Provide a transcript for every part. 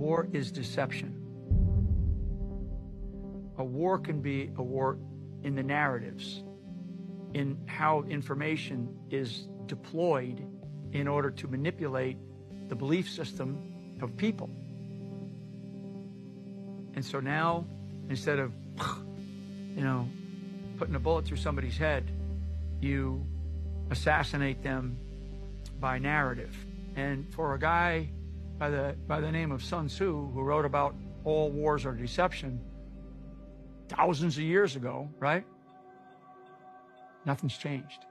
War is deception. A war can be a war in the narratives, in how information is deployed in order to manipulate the belief system of people. And so now, instead of, putting a bullet through somebody's head, you assassinate them by narrative. And for a guy by the name of Sun Tzu, who wrote about all wars are deception thousands of years ago, right? Nothing's changed.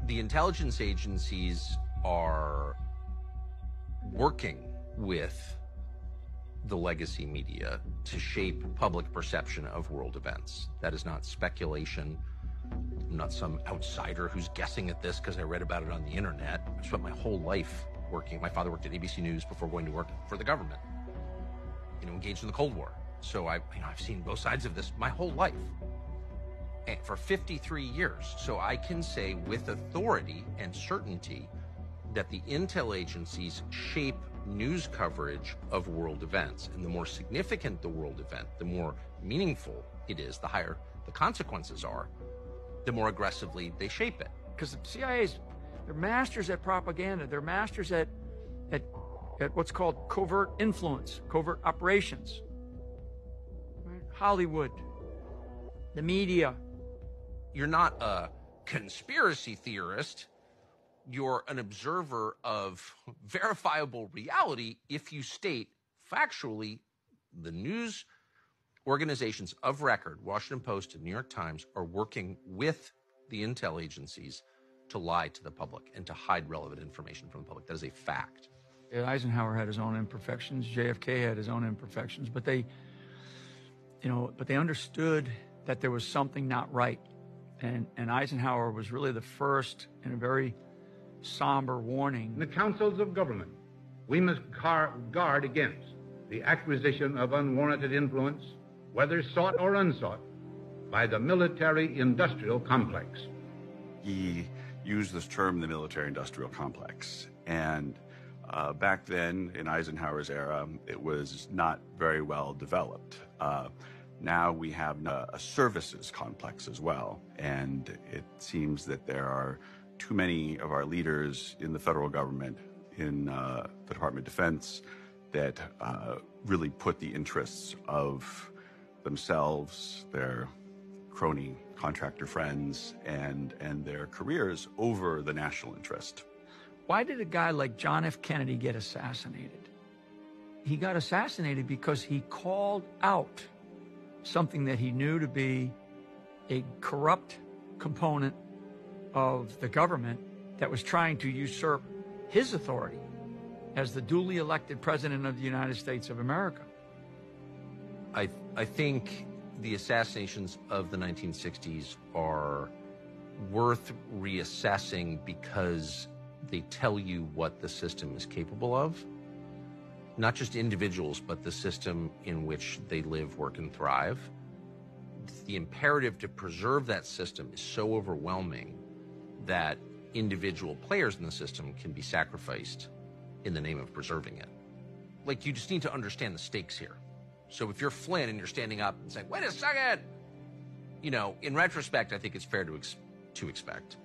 The intelligence agencies are working with the legacy media to shape public perception of world events. That is not speculation. I'm not some outsider who's guessing at this because I read about it on the internet. I spent my whole life working. My father worked at ABC News before going to work for the government, engaged in the Cold War. So I've seen both sides of this my whole life, and for 53 years. So I can say with authority and certainty that the intel agencies shape news coverage of world events. And the more significant the world event, the more meaningful it is, the higher the consequences are, the more aggressively they shape it. Because the CIA's, they're masters at propaganda. They're masters at what's called covert influence, covert operations. Right? Hollywood, the media. You're not a conspiracy theorist. You're an observer of verifiable reality if you state factually the news organizations of record, Washington Post and New York Times, are working with the intel agencies to lie to the public and to hide relevant information from the public. That is a fact. Eisenhower had his own imperfections. JFK had his own imperfections, but they understood that there was something not right. And Eisenhower was really the first in a very somber warning. In the councils of government, we must guard against the acquisition of unwarranted influence, whether sought or unsought, by the military-industrial complex. He used this term, the military-industrial complex. And back then, in Eisenhower's era, it was not very well developed. Now we have a services complex as well. And it seems that there are too many of our leaders in the federal government, in the Department of Defense, that really put the interests of themselves, their crony contractor friends, and their careers over the national interest. Why did a guy like John F. Kennedy get assassinated? He got assassinated because he called out something that he knew to be a corrupt component of the government that was trying to usurp his authority as the duly elected president of the United States of America. I think the assassinations of the 1960s are worth reassessing because they tell you what the system is capable of. Not just individuals, but the system in which they live, work, and thrive. The imperative to preserve that system is so overwhelming that individual players in the system can be sacrificed in the name of preserving it. Like, you just need to understand the stakes here. So if you're Flynn and you're standing up and saying, wait a second, in retrospect, I think it's fair to expect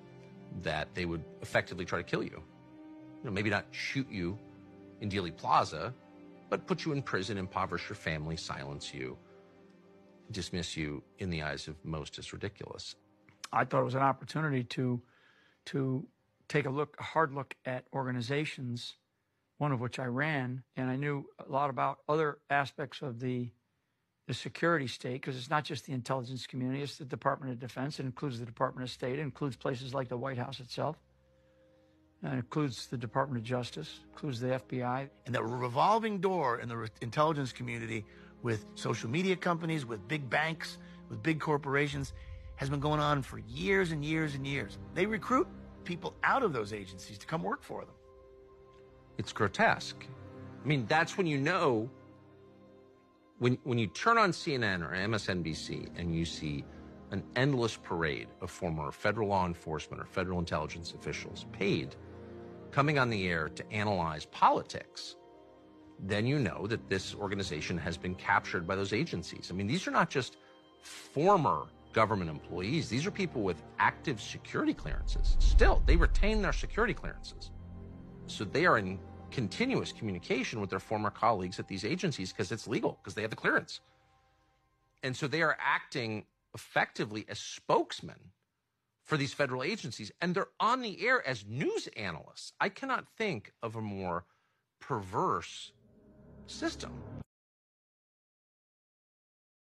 that they would effectively try to kill you. Maybe not shoot you in Dealey Plaza, but put you in prison, impoverish your family, silence you, dismiss you in the eyes of most as ridiculous. I thought it was an opportunity to take a hard look at organizations, one of which I ran, and I knew a lot about other aspects of the security state, because it's not just the intelligence community, it's the Department of Defense. It includes the Department of State. It includes places like the White House itself. It includes the Department of Justice, includes the FBI. And the revolving door in the intelligence community with social media companies, with big banks, with big corporations has been going on for years and years and years. They recruit people out of those agencies to come work for them. It's grotesque. I mean, that's when you know, when you turn on CNN or MSNBC and you see an endless parade of former federal law enforcement or federal intelligence officials paid coming on the air to analyze politics then you know that this organization has been captured by those agencies. I mean, these are not just former government employees. These are people with active security clearances. Still, they retain their security clearances. So they are in continuous communication with their former colleagues at these agencies because it's legal, because they have the clearance. And so they are acting effectively as spokesmen for these federal agencies, and they're on the air as news analysts. I cannot think of a more perverse system.